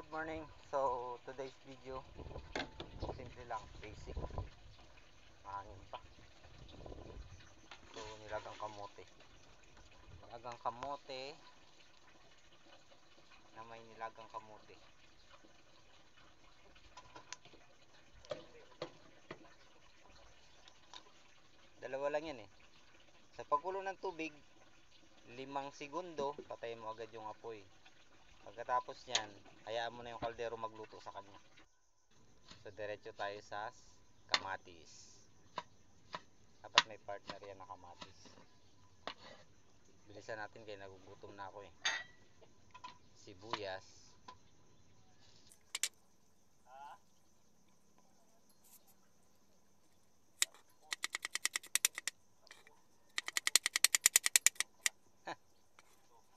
good morning. So, today's video, simple lang, basic. Mahangin pa. So, nilagang kamote. Nilagang kamote na may nilagang kamote. Dalawa lang yan eh. Sa pagkulo ng tubig, 5 segundo, patayin mo agad yung apoy. Pagkatapos yan, hayaan mo na yung kaldero magluto sa kanya. So, diretso tayo sa kamatis. Dapat may partner yan na kamatis. Bilisan natin kaya nagugutom na ako eh. Sibuyas.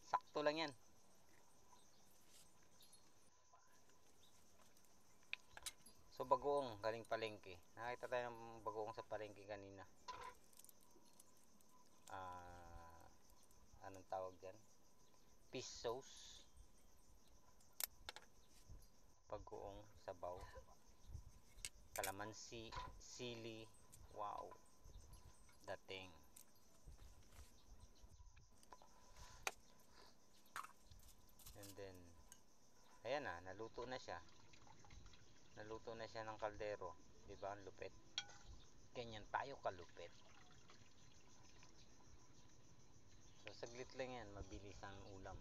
Sakto lang yan. So, bagoong galing palengke. Nakita tayo ng bagoong sa palengke kanina. Anong tawag dyan? Fish sauce. Bagoong sabaw. Kalamansi, sili. Wow. Dating. And then, ayan na, naluto na siya. Naluto na siya ng kaldero. Diba ang lupit? Ganyan tayo kalupit. So, saglit lang yan. Mabilis ang ulam.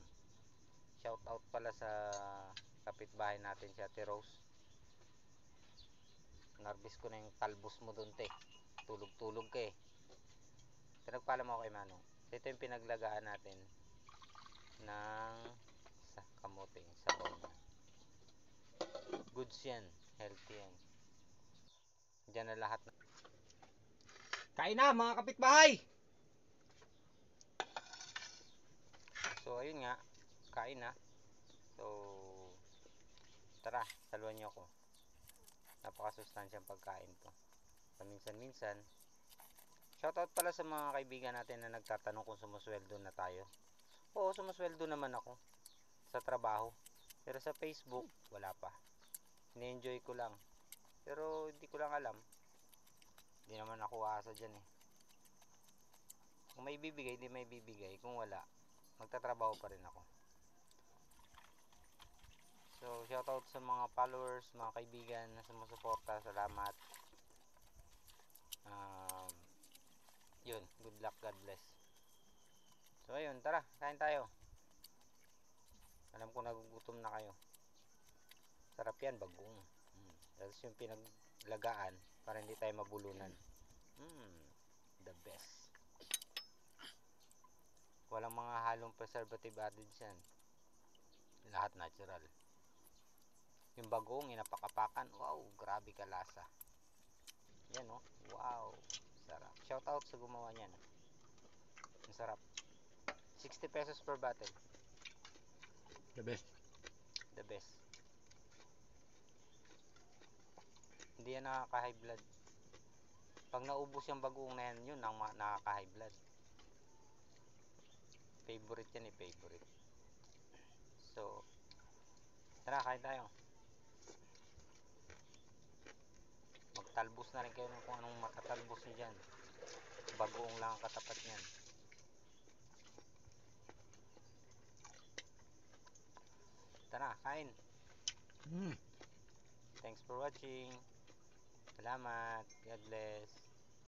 Shout out pala sa kapitbahay natin si Ate Rose. Narbis ko na yung talbos mo dun, te. Tulog-tulog ka eh. Pinagpala mo ako kay Manong. Ito yung pinaglagaan natin ng kamote. Sabaw niya. Goods yan. Healthy yan. Diyan na lahat. Kain na mga kapitbahay! So, ayun nga. Kain na. So, tara. Saluhan niyo ako. Napakasustansyang pagkain to. Paminsan-minsan. Shoutout pala sa mga kaibigan natin na nagtatanong kung sumusweldo na tayo. Oo, sumusweldo naman ako sa trabaho. Pero sa Facebook, wala pa. Ni-enjoy ko lang. Pero hindi ko lang alam. Hindi naman ako aasa dyan eh. Kung may bibigay, hindi may bibigay. Kung wala, magtatrabaho pa rin ako. So, shoutout sa mga followers, mga kaibigan na sumusuporta. Salamat. Yun, good luck, God bless. So, ayun, tara, kain tayo. Alam ko nagugutom na kayo. Sarap yan, bagong. Tapos yung pinaglagaan para hindi tayo mabulunan. The best. Walang mga halong preservative added yan. Lahat natural. Yung bagong, inapakapakan. Wow, grabe ka lasa. Yan oh, wow. Sarap. Shout out sa gumawa niyan. Ang sarap. 60 pesos per bottle. The best. The best. Hindi yan nakaka-high blood. Pag naubos yung bagoong na yan, yun ang nakaka-high blood. Favorite yan eh, favorite. So, tara, kain tayo. Magtalbos na rin kayo ng kung anong matatalbos nyo dyan. Bagoong lang ang katapat nyan. Tara, kain. Thanks for watching. Salamat. God bless.